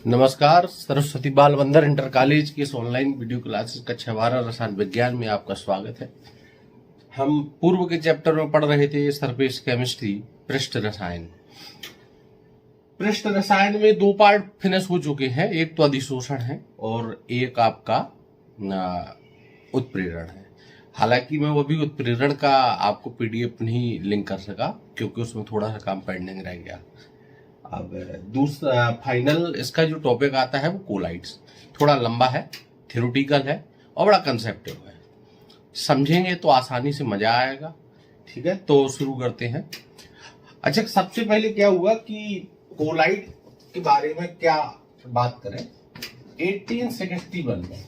नमस्कार। सरस्वती बाल मंदिर इंटर कॉलेज की इस ऑनलाइन वीडियो क्लासेस कक्षा 12 रसायन विज्ञान में आपका स्वागत है। हम पूर्व के चैप्टर में पढ़ रहे थे सरफेस केमिस्ट्री पृष्ठ रसायन। पृष्ठ रसायन में दो पार्ट फिनिश हो चुके हैं, एक तो अधिशोषण है और एक आपका उत्प्रेरण है। हालांकि मैं वो भी उत्प्रेरण का आपको पीडीएफ नहीं लिंक कर सका क्योंकि उसमें थोड़ा सा काम पेंडिंग रह गया। अब दूसरा फाइनल इसका जो टॉपिक आता है वो कोलाइड्स, थोड़ा लंबा है, थ्योरेटिकल है और बड़ा कंसेप्टिव है। समझेंगे तो आसानी से मजा आएगा। ठीक है, तो शुरू करते हैं। अच्छा, सबसे पहले क्या हुआ कि कोलाइड के बारे में क्या बात करें। 1861 में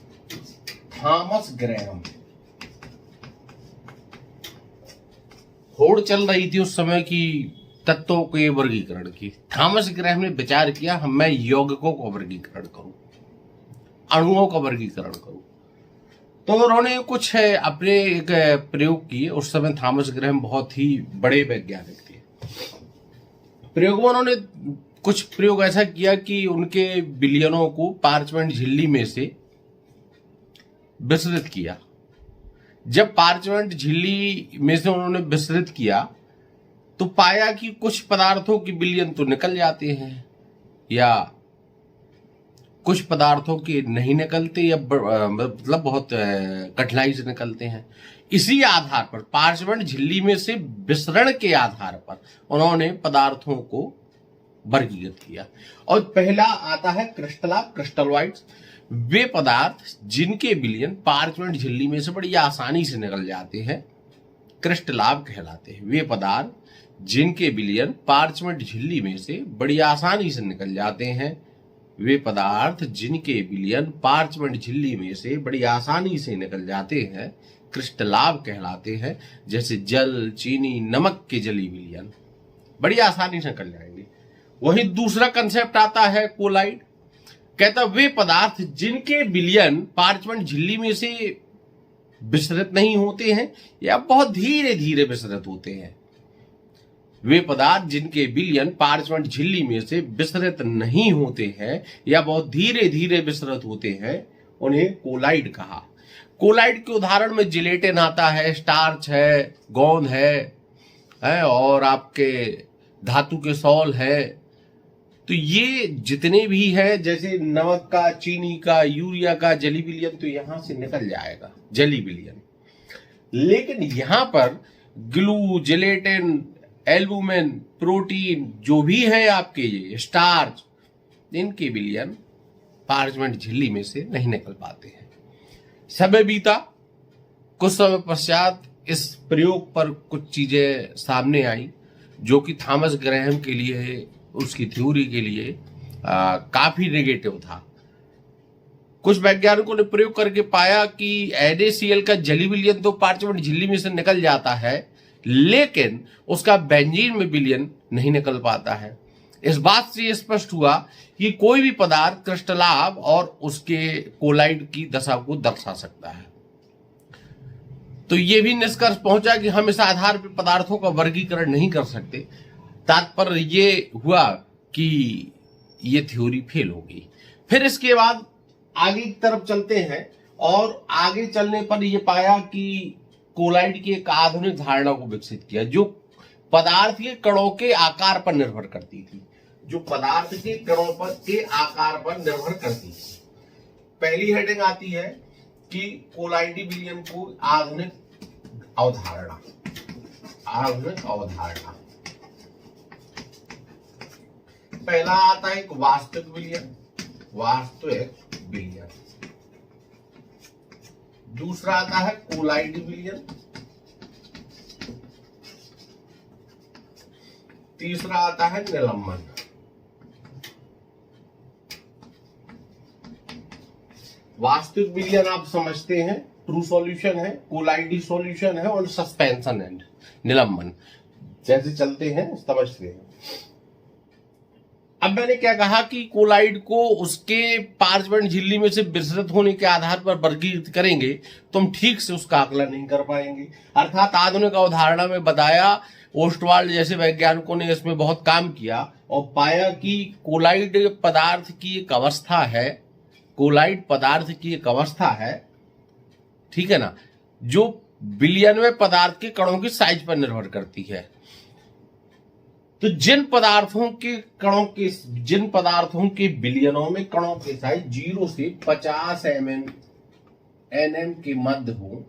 थॉमस ग्रैहम, होड़ चल रही थी उस समय की तत्वों के वर्गीकरण की। थॉमस ग्रैहम ने विचार किया मैं यौगिकों का वर्गीकरण करूं, अणुओं का वर्गीकरण करूं। तो उन्होंने कुछ अपने एक प्रयोग किए। उस समय थॉमस ग्रैहम बहुत ही बड़े वैज्ञानिक थे। प्रयोग में उन्होंने कुछ प्रयोग ऐसा किया कि उनके विलयनों को पार्चमेंट झिल्ली में से विसरित किया। जब पार्चमेंट झिल्ली में से उन्होंने विसरित किया तो पाया कि कुछ पदार्थों के विलयन तो निकल जाते हैं या कुछ पदार्थों के नहीं निकलते या मतलब बहुत कठिनाई से निकलते हैं। इसी आधार पर पार्चमेंट झिल्ली में से विसरण के आधार पर उन्होंने पदार्थों को वर्गीकृत किया। और पहला आता है क्रिस्टलॉइड्स, वे पदार्थ जिनके विलयन पार्चमेंट झिल्ली में से बड़ी आसानी से निकल जाते हैं, क्रिस्टलाभ कहलाते हैं। वे पदार्थ जिनके विलयन पार्चमेंट झिल्ली में से बड़ी आसानी से निकल जाते हैं, वे पदार्थ जिनके विलयन पार्चमेंट झिल्ली में से बड़ी आसानी से निकल जाते हैं, क्रिस्टलाभ कहलाते हैं। जैसे जल, चीनी, नमक के जली विलयन बड़ी आसानी से निकल जाएंगे। वही दूसरा कंसेप्ट आता है कोलाइड, कहता वे पदार्थ जिनके विलयन पार्चमेंट झिल्ली में से विसरित नहीं होते हैं या बहुत धीरे धीरे विसरित होते हैं। वे पदार्थ जिनके विलयन पार्चमेंट झिल्ली में से विसरित नहीं होते हैं या बहुत धीरे धीरे विसरित होते हैं, उन्हें कोलाइड कहा। कोलाइड के उदाहरण में जिलेटिन आता है, स्टार्च है, गोंद है और आपके धातु के सॉल है। तो ये जितने भी है, जैसे नमक का, चीनी का, यूरिया का जली विलयन तो यहां से निकल जाएगा, जली विलयन। लेकिन यहां पर ग्लू, जिलेटिन, एल्बुमिन, प्रोटीन जो भी है आपके ये स्टार्च, इनके विलयन पार्चमेंट झिल्ली में से नहीं निकल पाते हैं। समय बीता, कुछ समय पश्चात इस प्रयोग पर कुछ चीजें सामने आई जो कि थॉमस ग्रैहम के लिए, उसकी थ्योरी के लिए काफी नेगेटिव था। कुछ वैज्ञानिकों ने प्रयोग करके पाया कि NaCl का जली विलयन तो पार्चमेंट झिल्ली में से निकल जाता है, लेकिन उसका बेंजीन में विलयन नहीं निकल पाता है। इस बात से स्पष्ट हुआ कि कोई भी पदार्थ क्रिस्टलाभ और उसके कोलाइड की दशा को दर्शा सकता है। तो यह भी निष्कर्ष पहुंचा कि हम इस आधार पर पदार्थों का वर्गीकरण नहीं कर सकते। तात्पर्य ये हुआ कि ये थ्योरी फेल हो गई। फिर इसके बाद आगे की तरफ चलते हैं और आगे चलने पर यह पाया कि कोलाइड की एक आधुनिक धारणा को विकसित किया जो पदार्थ के कणों के आकार पर निर्भर करती थी, जो पदार्थ के कणों पर के आकार पर निर्भर करती थी। पहली हेडिंग आती है कि कोलाइडी विलयन को आधुनिक अवधारणा, आधुनिक अवधारणा। पहला आता है वास्तविक विलयन, वास्तविक विलयन। दूसरा आता है कोलाइडी विलयन। तीसरा आता है निलंबन। वास्तविक विलयन आप समझते हैं, ट्रू सॉल्यूशन है, कोलाइडी सॉल्यूशन है और सस्पेंशन एंड निलंबन। जैसे चलते हैं समझते हैं। अब मैंने क्या कहा कि कोलाइड को उसके पार्चमेंट झिल्ली में से विसरित होने के आधार पर वर्गीकृत करेंगे तो हम ठीक से उसका आकलन नहीं कर पाएंगे। अर्थात आधुनिक अवधारणा में बताया ओस्टवाल्ड जैसे वैज्ञानिकों ने इसमें बहुत काम किया और पाया कि कोलाइड पदार्थ की एक अवस्था है, कोलाइड पदार्थ की एक अवस्था है, ठीक है ना, जो बिलियनवें पदार्थ के कणों की साइज पर निर्भर करती है। तो जिन पदार्थों के बिलियनों में कणों के साइज 0 से 50 nm के मध्य हो,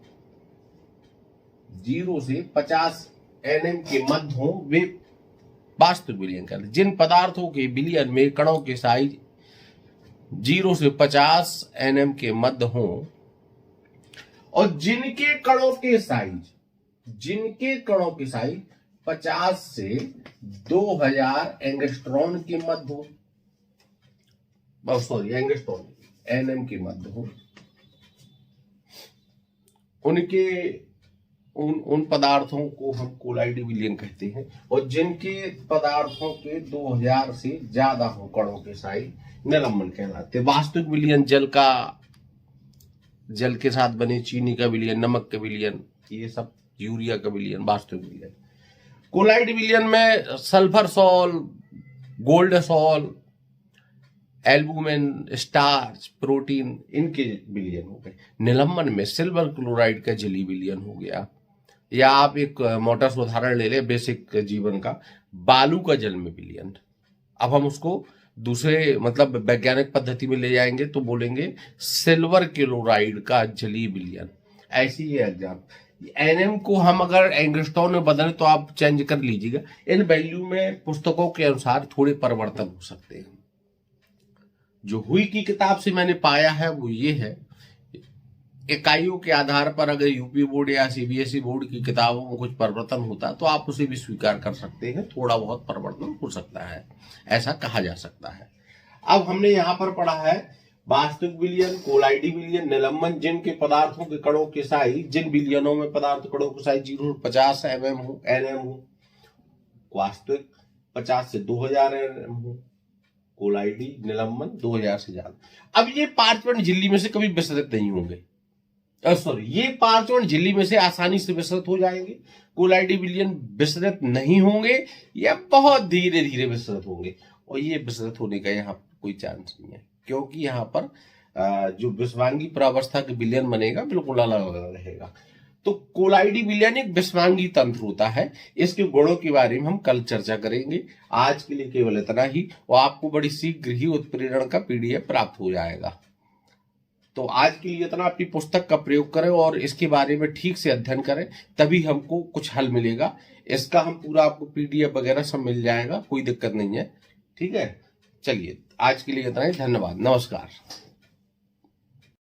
0 से 50 nm के मध्य हो, वे वास्तविक बिलियन कहते हैं। जिन पदार्थों के बिलियन में कणों के साइज 0 से 50 nm के मध्य हो और जिनके कणों के साइज 50 से 2000 एंगस्ट्रॉन के मध्य हो, एंगस्ट्रॉन एनएम के मध्य हो, उन पदार्थों को हम कोलाइडी बिलियन कहते हैं। और जिनके पदार्थों के 2000 से ज्यादा हो कणों के साइज, निलंबन कहलाते हैं। वास्तविक बिलियन जल के साथ बने चीनी का बिलियन, नमक का बिलियन, ये सब यूरिया का बिलियन वास्तविक बिलियन। कोलाइड बिलियन में sulphur sol, gold sol, albumin, starch, protein, इनके बिलियन हो गए। निलंबन में सिल्वर क्लोराइड का जली बिलियन हो गया। या आप एक मोटा सा उदाहरण ले लें बेसिक जीवन का, बालू का जल में बिलियन। अब हम उसको दूसरे मतलब वैज्ञानिक पद्धति में ले जाएंगे तो बोलेंगे सिल्वर क्लोराइड का जली बिलियन। ऐसी ही एग्जाम एनएम को हम अगर एंगस्ट्रॉन में बदलें तो आप चेंज कर लीजिएगा। इन वैल्यू में पुस्तकों के अनुसार थोड़े परिवर्तन हो सकते हैं। जो हुई की किताब से मैंने पाया है वो ये है, इकाइयों के आधार पर अगर यूपी बोर्ड या सीबीएसई बोर्ड की किताबों में कुछ परिवर्तन होता तो आप उसे भी स्वीकार कर सकते हैं। थोड़ा बहुत परिवर्तन हो सकता है, ऐसा कहा जा सकता है। अब हमने यहाँ पर पढ़ा है वास्तविक बिलियन, कोलाइडी बिलियन, निलंबन, जिनके पदार्थों के कणों के साइज, जिन बिलियनों में पदार्थ कणों के साइज 0 से 50 mm हो, nm हो, वास्तविक 50 से 2000 nm हो, कोलाइडी निलंबन 2000 से ज्यादा। अब ये पार्चमेंट झिल्ली में से कभी विसरित नहीं होंगे, ये पार्चमेंट झिल्ली में से आसानी से विसरित हो जाएंगे। कोलाइडी बिलियन विसरित नहीं होंगे या बहुत धीरे धीरे विसरित होंगे, और ये विसरित होने का यहाँ कोई चांस नहीं है, क्योंकि यहाँ पर जो विषवांगी प्रावस्था के बिलियन बनेगा बिल्कुल अलग रहेगा। तो कोलाइडी बिलियन एक विषवांगी तंत्र होता है। इसके गुणों के बारे में हम कल चर्चा करेंगे। आज के लिए केवल इतना ही, और आपको बड़ी शीघ्र ही उत्प्रेरण का PDF प्राप्त हो जाएगा। तो आज के लिए इतना। अपनी पुस्तक का प्रयोग करें और इसके बारे में ठीक से अध्ययन करें, तभी हमको कुछ हल मिलेगा। इसका हम पूरा आपको PDF वगैरह सब मिल जाएगा, कोई दिक्कत नहीं है। ठीक है, चलिए आज के लिए इतना ही। धन्यवाद, नमस्कार।